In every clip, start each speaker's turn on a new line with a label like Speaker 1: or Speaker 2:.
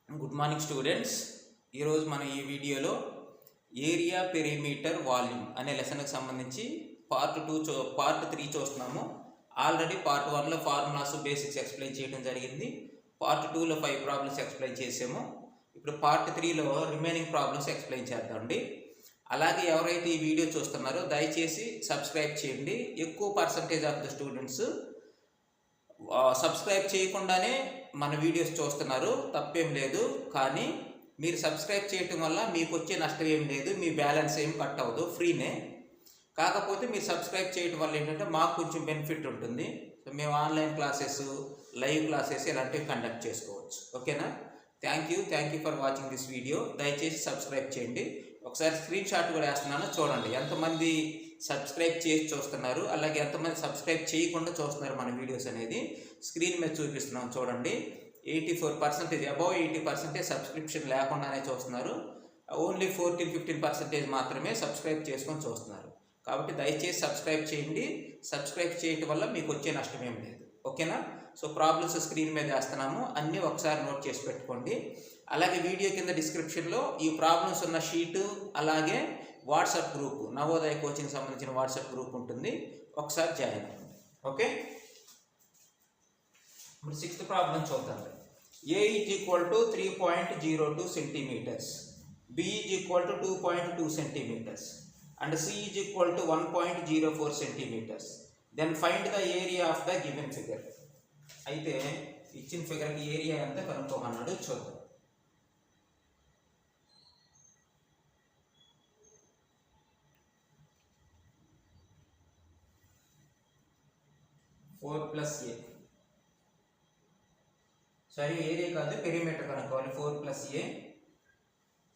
Speaker 1: Good morning students. ఈరోజు మనం ఈ వీడియోలో ఏరియా పెరిమీటర్ వాల్యూమ్ అనే లెసన్కి సంబంధించి పార్ట్ 3 చూస్తున్నాము. ఆల్రెడీ పార్ట్ 1లో ఫార్ములాస్ బేసిక్స్ ఎక్స్ప్లెయిన్ చేయడం జరిగింది. పార్ట్ 2లో 5 ప్రాబ్లమ్స్ ఎక్స్ప్లెయిన్ చేసాము. ఇప్పుడు పార్ట్ 3లో రిమైనింగ్ ప్రాబ్లమ్స్ ఎక్స్ప్లెయిన్ చేద్దామండి. అలాగే ఎవరైతే ఈ వీడియో చూస్తున్నారో దయచేసి సబ్స్క్రైబ్ చేయండి. ఎక్కువ percentage of the students subscribe చేయకుండానే మన వీడియోస్ చూస్తున్నారు, తప్పేం లేదు. కానీ మీరు సబ్స్క్రైబ్ చేయటం వల్ల మీకు వచ్చే నష్టం ఏం లేదు, మీ బ్యాలెన్స్ ఏం కట్ అవ్వదు, ఫ్రీనే. కాకపోతే మీరు సబ్స్క్రైబ్ చేయటం వల్ల ఏంటంటే మాకు కొంచెం బెనిఫిట్ ఉంటుంది. సో మేము ఆన్లైన్ క్లాసెస్, లైవ్ క్లాసెస్ ఇలాంటివి కండక్ట్ చేసుకోవచ్చు. ఓకేనా? Thank you for watching this video. దయచేసి సబ్స్క్రైబ్ చేయండి. ఒకసారి స్క్రీన్ షాట్ కూడా వేస్తున్నాను, చూడండి ఎంతమంది సబ్స్క్రైబ్ చేసి చూస్తున్నారు, అలాగే ఎంతమంది సబ్స్క్రైబ్ చేయకుండా చూస్తున్నారు మన వీడియోస్ అనేది స్క్రీన్ మీద చూపిస్తున్నాం. చూడండి, 84%, అబౌవ్ 80% సబ్స్క్రిప్షన్ లేకుండానే చూస్తున్నారు. ఓన్లీ 14-15% మాత్రమే సబ్స్క్రైబ్ చేసుకొని చూస్తున్నారు. కాబట్టి దయచేసి సబ్స్క్రైబ్ చేయండి. సబ్స్క్రైబ్ చేయటం వల్ల మీకు వచ్చే నష్టం ఏం లేదు. ఓకేనా? సో ప్రాబ్లమ్స్ స్క్రీన్ మీద వేస్తున్నాము, అన్నీ ఒకసారి నోట్ చేసి పెట్టుకోండి. అలాగే వీడియో కింద డిస్క్రిప్షన్లో ఈ ప్రాబ్లమ్స్ ఉన్న షీటు, అలాగే వాట్సాప్ గ్రూప్, నవోదయ కోచింగ్ సంబంధించిన వాట్సాప్ గ్రూప్ ఉంటుంది, ఒకసారి జాయిన్ అవ్వండి. ఓకే, ఇప్పుడు 6th ప్రాబ్లం చూద్దాం. A = 3.02 centimeters, B = 2.2 centimeters and C = 1.04 centimeters. Then find the area of the given figure. అయితే ఇచ్చిన ఫిగర్కి ఏరియా ఎంత కనుక్కోమన్నాడు, చూద్దాం. (4+a) సరే, ఏరియా కాదు, పెరిమీటర్ కనుక్కోవాలి. 4+a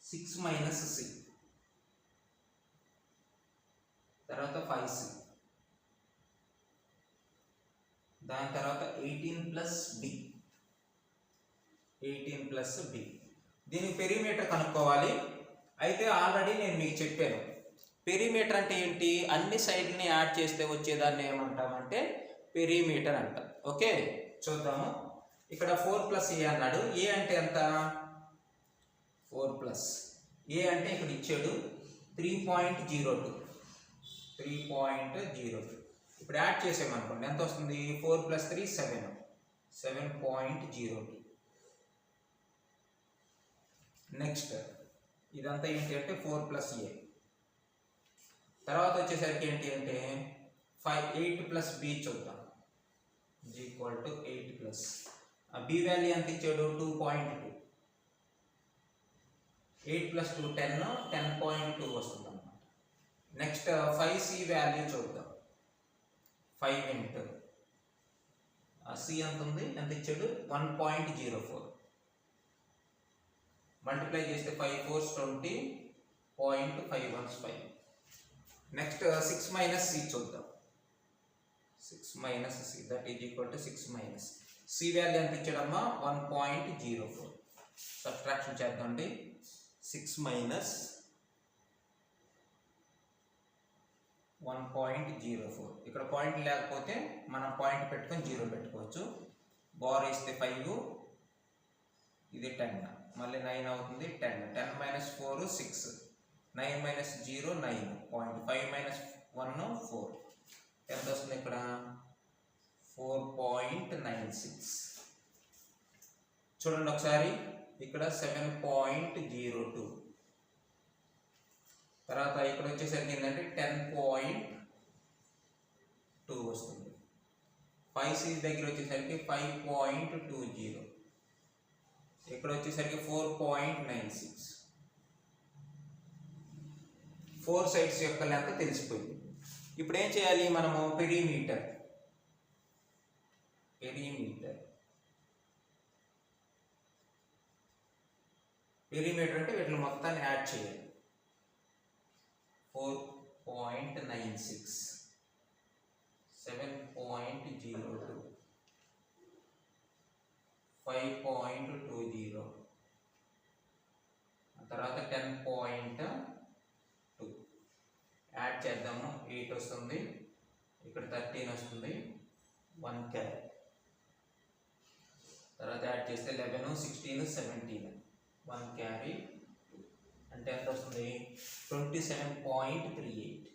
Speaker 1: 6 - c, తర్వాత 5c, దాని తర్వాత 18+b. దీనికి పెరిమీటర్ కనుక్కోవాలి. అయితే ఆల్రెడీ నేను మీకు చెప్పాను, పెరిమీటర్ అంటే ఏంటి, అన్ని సైడ్ని యాడ్ చేస్తే వచ్చేదాన్ని ఏమంటామంటే పెరిమీటర్ అంటాం. ఓకే, చూద్దాము. ఇక్కడ 4+a అన్నాడు. ఏ అంటే ఎంత? 4+, ఏ అంటే ఇక్కడ ఇచ్చాడు 3.02. ఇప్పుడు యాడ్ చేసామనుకోండి, ఎంత వస్తుంది? 4 + 3 7, 7.02. నెక్స్ట్ ఇదంతా ఏంటి అంటే 4+a. తర్వాత వచ్చేసరికి ఏంటి అంటే 8+b చూద్దాం. = 8+. b వాల్యూ ఎంత ఇచ్చాడు? 2.2. 8 + 2 10, 10.2 వస్తుంది అన్నమాట. నెక్స్ట్ 5c వాల్యూ చూద్దాం. 5 ఇంటూ c ఎంత ఉంది, ఎంత ఇచ్చాడు? 1.04. మల్టిప్లై చేస్తే 5 4 20, 0.515. నెక్స్ట్ 6 - c చూద్దాం. 6 - c, that is equal to 6 - c value ఎంత ఇచ్చాడమ్మా? 1.04. సబ్ట్రాక్షన్ చేద్దామండి. 6 - 1.04. ఇక్కడ పాయింట్ లేకపోతే మనం పాయింట్ పెట్టుకొని 0 పెట్టుకోవచ్చు. బార్ వేస్తే 5, ఇది 10, మళ్ళీ 9 అవుతుంది. 10 - 4 6, 9 - 0 9, 5 - 1 4. ఎంత వస్తుంది ఇక్కడ? 4.96. చూడండి ఒకసారి, ఇక్కడ 7.02. తర్వాత ఇక్కడ వచ్చేసరికి ఏంటంటే 10.2 వస్తుంది. 5c దగ్గర వచ్చేసరికి 5.20. ఇక్కడ వచ్చేసరికి 4.96. 4 సైడ్స్ యొక్క లెంత్ తెలిసిపోయింది. ఇప్పుడు ఏం చేయాలి మనము? పెరిమీటర్ అంటే వీటిని మొత్తాన్ని యాడ్ చేయాలి. 4.96, 7.02, 5.20, తర్వాత 10.2 యాడ్ చేద్దాము. 8 వస్తుంది, ఇక్కడ 13 వస్తుంది, 1 క్యారీ. తర్వాత యాడ్ చేస్తే 11, 16, 17. 1 క్యారీ అంటే ఎంత వస్తుంది 27.38.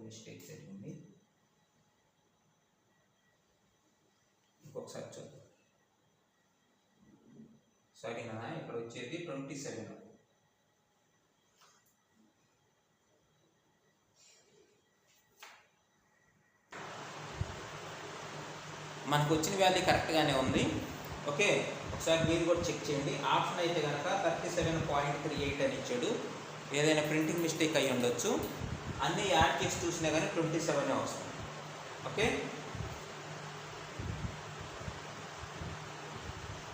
Speaker 1: మిస్టేక్ జరిగింది, ఇంకొకసారి చూద్దాం. సరేనా, ఇక్కడ వచ్చేది 27. మనకు వచ్చిన వాల్యూ కరెక్ట్గానే ఉంది. ఓకే, ఒకసారి మీరు కూడా చెక్ చేయండి. ఆప్షన్ అయితే కనుక 37.38 అని ఇచ్చాడు. ఏదైనా ప్రింటింగ్ మిస్టేక్ అయ్యి ఉండొచ్చు. అన్నీ యాడ్ చేసి చూసినా కానీ 27 వస్తుంది. ఓకే,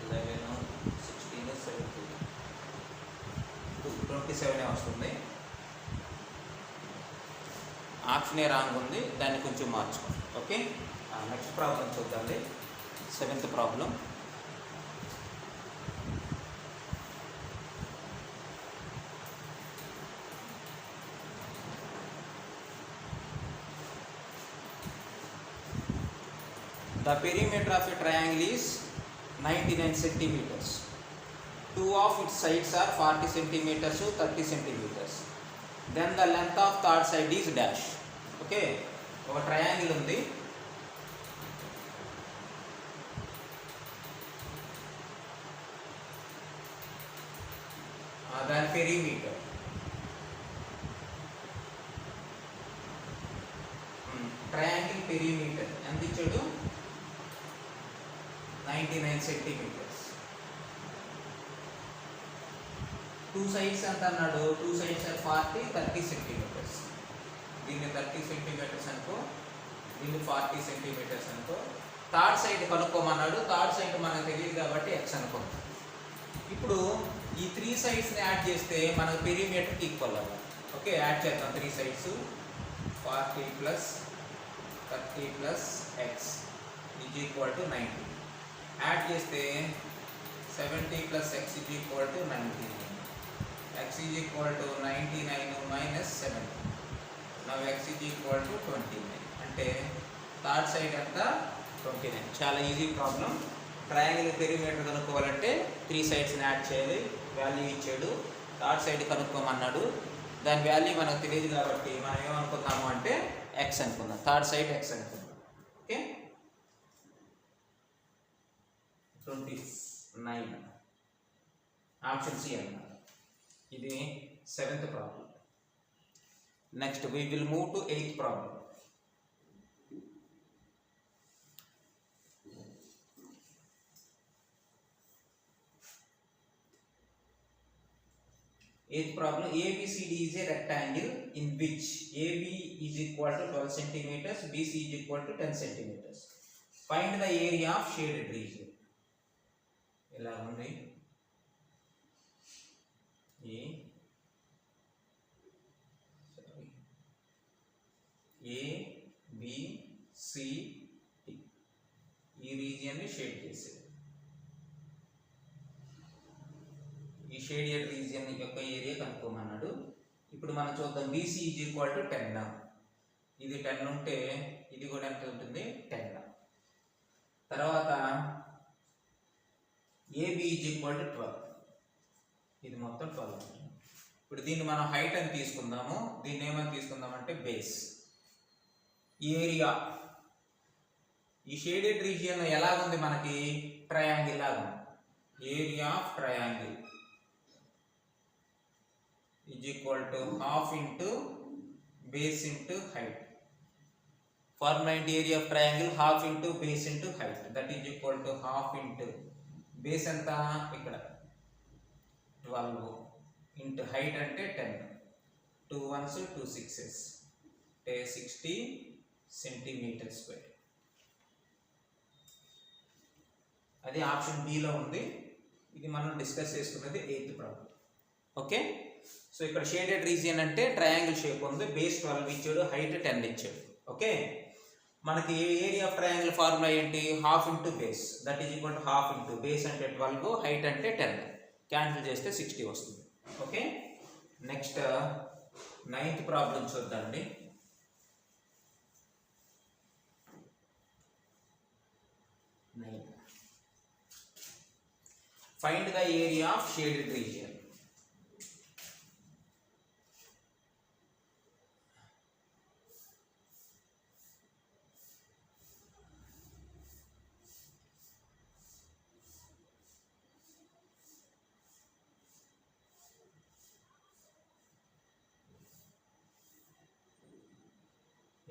Speaker 1: 11, 16, 17, 27 వస్తుంది. ఆప్షనే రాంగ్ ఉంది, దాన్ని కొంచెం మార్చుకోండి. ఓకే, నెక్స్ట్ ప్రాబ్లం చూద్దాండి. 7th problem. The perimeter of a triangle is 99 centimeters. Two of its sides are 40 centimeters to 30 centimeters. Then the length of third side is dash. Okay, ఒక triangle ఉంది. దాని perimeter triangle perimeter ఎంత ఇచ్చాడు 99 centimetres. Two sides ఎంత అన్నాడు, two sides 40, 30 centimetres. దీన్ని 30 centimetres అనుకో, దీన్ని 40 సెంటీమీటర్స్ అనుకో. థర్డ్ సైడ్ కనుక్కోమన్నాడు. థర్డ్ సైడ్ మనకు తెలియదు కాబట్టి x అనుకో. ఇప్పుడు ఈ 3 సైడ్స్ని యాడ్ చేస్తే మనకు పెరిమీటర్కి ఈక్వల్ అవ్వాలి. ఓకే, యాడ్ చేద్దాం. 3 సైడ్స్ 40 + 30 + x = 90. యాడ్ చేస్తే 70 + x = 99. x = 99 - 70. Now x = 29. అంటే థర్డ్ సైడ్ అంతా 29. చాలా ఈజీ ప్రాబ్లం. ట్రయాంగిల్ పెరిమీటర్ కనుక్కోవాలంటే 3 సైడ్స్ని యాడ్ చేయాలి. వాల్యూ ఇచ్చాడు. థర్డ్ సైడ్ కనుక్కోమన్నాడు. దాని వాల్యూ మనకు తెలియదు కాబట్టి మనం ఏమనుకుందాము అంటే x అనుకుందాం. థర్డ్ సైడ్ x అనుకుందాం. ఓకే, 29 ఆప్షన్ సి అన్నమాట. ఇది 7th problem. Next we will move to 8th problem. Eighth problem, ABCD is a rectangle in which AB is equal to 12 centimeters, BC is equal to 10 centimeters. Find the area of shaded region. ఇలా ఉంది. ABC ఈ రీజియన్ని shade చేసేది. ఈ shaded region యొక్క area కనుక్కోమన్నాడు. ఇప్పుడు మనం చూద్దాం. BC = 10. ఇది 10 ఉంటే ఇది కూడా ఎంత ఉంటుంది 10. తర్వాత AB = 12. ఇది మొత్తం 12 ఉంటుంది. ఇప్పుడు దీన్ని మనం హైట్ అని తీసుకుందాము. దీన్ని ఏమని తీసుకుందామంటే బేస్. ఏరియా ఈ షేడెడ్ రీజియన్ ఎలాగుంది మనకి ట్రయాంగిల్ లాగా. Area of triangle = half into base into height. For 90 area of triangle, half into base into height. That is equal to half into base anta ikkada 12 into height ante 10. 2 1s 2 6s 60 centimeter square. అది option B లో ఉంది. ఇది మనం discuss చేసుకున్నది 8th problem. Okay, so ఇక్కడ shaded region అంటే triangle shape ఉంది. Base 12 ఇచ్చాడు, హైట్ 10 ఇచ్చాడు. ఓకే, మనకి ఏరియా ఆఫ్ ట్రయాంగిల్ ఫార్ములా ఏంటి, half into base. That is equal to half into base అంటే 12, హైట్ అంటే 10. క్యాన్సిల్ చేస్తే 60 వస్తుంది. ఓకే, నెక్స్ట్ 9th ప్రాబ్లం చూద్దామండి. Find the area of shaded region.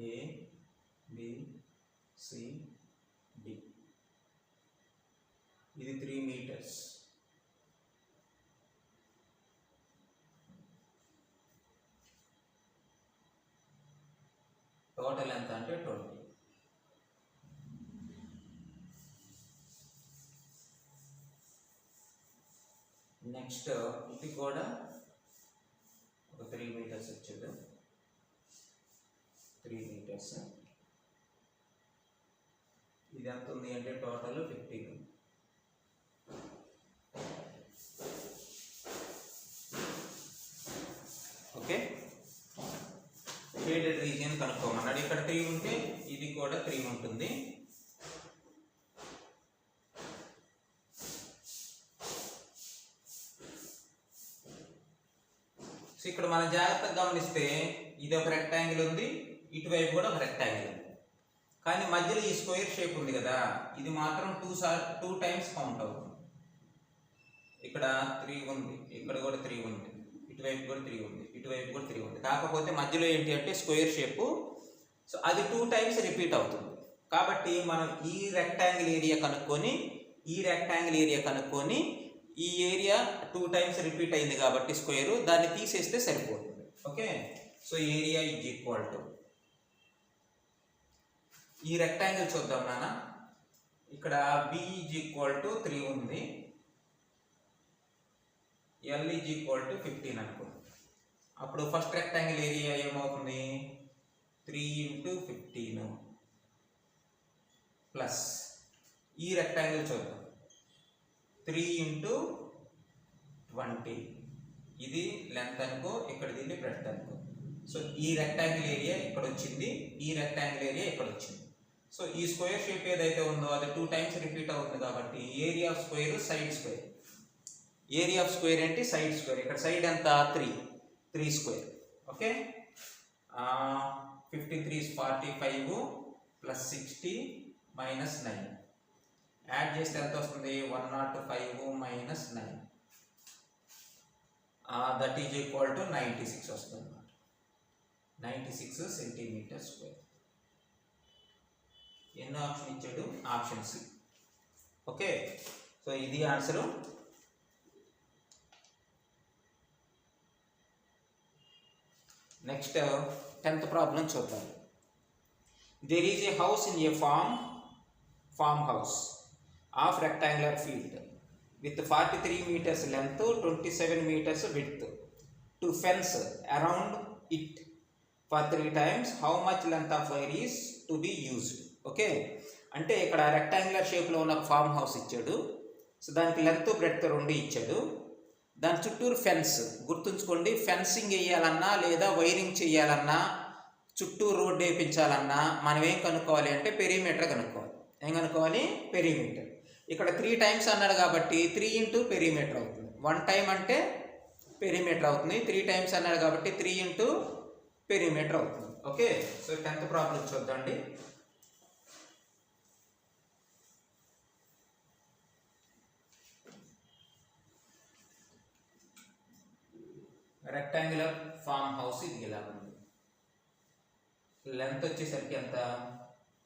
Speaker 1: A, B, C, D. ఇది 3 meters. Total ఎంత అంటే 20. Next ఇది కూడా ఒక 3 meters వచ్చేది. 3 meters. ఇది ఎంత ఉంది అంటే టోటల్ 15. ఓకే, షేడెడ్ రీజియన్ కనుక్కోమన్నాడు. ఇక్కడ 3 ఉంటే ఇది కూడా 3 ఉంటుంది. సో ఇక్కడ మనం జాగ్రత్తగా గమనిస్తే ఇది ఒక రెక్టాంగిల్ ఉంది, ఇటువైపు కూడా ఒక రెక్టాంగిల్ ఉంది. కానీ మధ్యలో ఈ స్క్వేర్ షేప్ ఉంది కదా, ఇది మాత్రం 2 టైమ్స్ కౌంట్ అవుతుంది. ఇక్కడ 3 ఉంది, ఇక్కడ కూడా 3 ఉంది, ఇటువైపు కూడా 3 ఉంది, ఇటువైపు కూడా 3 ఉంది. కాకపోతే మధ్యలో ఏంటి అంటే స్క్వేర్ షేపు, సో అది 2 టైమ్స్ రిపీట్ అవుతుంది. కాబట్టి మనం ఈ రెక్టాంగిల్ ఏరియా కనుక్కొని ఈ ఏరియా 2 టైమ్స్ రిపీట్ అయింది కాబట్టి స్క్వేర్, దాన్ని తీసేస్తే సరిపోతుంది. Okay, so area is equal to, ఈ రెక్టాంగిల్ చూద్దాం నాన్న. ఇక్కడ B ఈజ్ ఈక్వల్ టు 3 ఉంది, L ఈజ్ ఈక్వల్ టు 15 అనుకోండి. అప్పుడు ఫస్ట్ రెక్టాంగిల్ ఏరియా ఏమవుతుంది, 3 × 15 ప్లస్ ఈ రెక్టాంగిల్ చూద్దాం, 3 × 20. ఇది లెంత్ అనుకో, ఇక్కడ దీన్ని బ్రెడ్త్ అనుకో. సో ఈ రెక్టాంగిల్ ఏరియా ఇక్కడ వచ్చింది, ఈ రెక్టాంగిల్ ఏరియా ఇక్కడ వచ్చింది. సో ఈ స్క్వేర్ షేప్ ఏదైతే ఉందో అది 2 టైమ్స్ రిపీట్ అవుతుంది కాబట్టి area of square side square. Area of square ఏంటి, సైడ్ స్క్వేర్. ఇక్కడ సైడ్ ఎంత, 3 square. Okay, 53 = 45 plus 60 minus 9. Add చేస్తే ఎంత వస్తుంది, 105 minus 9, that is equal to 96 వస్తుంది అన్నమాట. 96 సెంటీమీటర్ స్క్వేర్. ఎన్నో ఆప్షన్ ఇచ్చాడు, ఆప్షన్ సి. ఓకే, సో ఇది ఆన్సరు. నెక్స్ట్ 10th ప్రాబ్లం చూద్దాం. There is a house in a farm house of rectangular field with 43 meters length, 27 meters width. To fence around it for 3 times, how much length of wire is to be used? Okay, అంటే ఇక్కడ rectangular షేప్లో ఉన్న farm house ఇచ్చాడు. So దానికి length breadth 2 ఇచ్చాడు. దాని చుట్టూరు fence, గుర్తుంచుకోండి, ఫెన్సింగ్ వేయాలన్నా లేదా వైరింగ్ చేయాలన్నా చుట్టూ రోడ్డు వేయించాలన్నా మనం ఏం కనుక్కోవాలి అంటే పెరిమీటర్ కనుక్కోవాలి. ఏం కనుక్కోవాలి, పెరిమీటర్. ఇక్కడ 3 టైమ్స్ అన్నాడు కాబట్టి 3 × పెరిమీటర్ అవుతుంది. 1 టైం అంటే పెరిమీటర్ అవుతుంది, 3 టైమ్స్ అన్నాడు కాబట్టి 3 × పెరిమీటర్ అవుతుంది. ఓకే, సో 10th ప్రాబ్లం చూద్దాండి. రెక్టాంగులర్ ఫార్మ్ హౌస్ ఇది ఇలా ఉంది. లెంత్ వచ్చేసరికి ఎంత,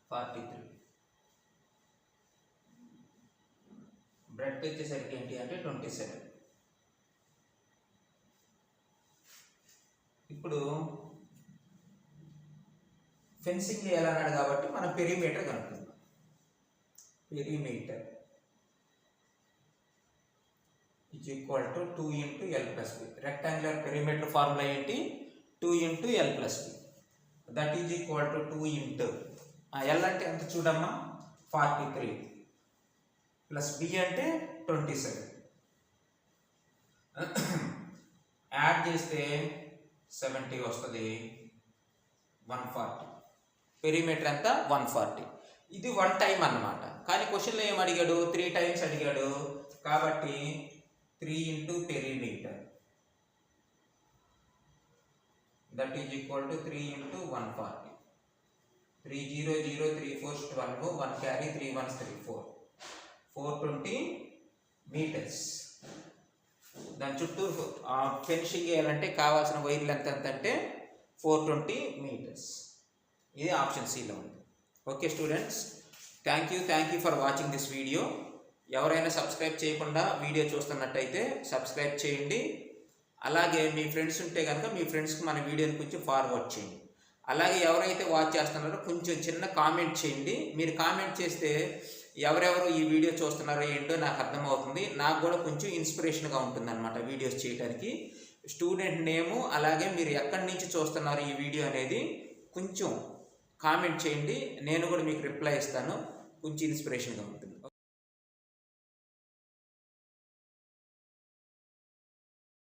Speaker 1: 43. బ్రెడ్త్ వచ్చేసరికి ఏంటి అంటే 27. ఇప్పుడు ఫెన్సింగ్ చేయాలన్నాడు కాబట్టి మనం పెరిమీటర్ కనుక్కుందాం. Perimeter is equal to 2 × L + B. Rectangular perimeter formula ఏంటి, 2 × L + B. That is equal to 2 × L అంటే ఎంత చూడమ్మా, 43 ప్లస్ B అంటే 27. యాడ్ చేస్తే 70 వస్తుంది, 140. పెరిమీటర్ ఎంత, 140. ఇది 1 టైం అన్నమాట. కానీ క్వశ్చన్లో ఏం అడిగాడు, 3 టైమ్స్ అడిగాడు. కాబట్టి 3 into perimeter, that is equal to 3 into 140. 3 0 0 3 4 12, 1 carry 3 1 3 4, 420 meters. దాని చుట్టూ ఫినిషింగ్ చేయాలంటే కావాల్సిన వైర్ లెంత్ ఎంత అంటే 420 meters. ఇది ఆప్షన్ సిలో ఉంది. Okay students, thank you for watching this video. ఎవరైనా సబ్స్క్రైబ్ చేయకుండా వీడియో చూస్తున్నట్టయితే సబ్స్క్రైబ్ చేయండి. అలాగే మీ ఫ్రెండ్స్ ఉంటే కనుక మీ ఫ్రెండ్స్కి మన వీడియోని కొంచెం ఫార్వర్డ్ చేయండి. అలాగే ఎవరైతే వాచ్ చేస్తున్నారో కొంచెం చిన్న కామెంట్ చేయండి. మీరు కామెంట్ చేస్తే ఎవరెవరు ఈ వీడియో చూస్తున్నారో ఏంటో నాకు అర్థమవుతుంది. నాకు కూడా కొంచెం ఇన్స్పిరేషన్గా ఉంటుంది అన్నమాట వీడియోస్ చేయడానికి. స్టూడెంట్ నేము అలాగే మీరు ఎక్కడి నుంచి చూస్తున్నారు ఈ వీడియో అనేది కొంచెం కామెంట్ చేయండి. నేను కూడా మీకు రిప్లై ఇస్తాను. కొంచెం ఇన్స్పిరేషన్గా ఉంటుంది.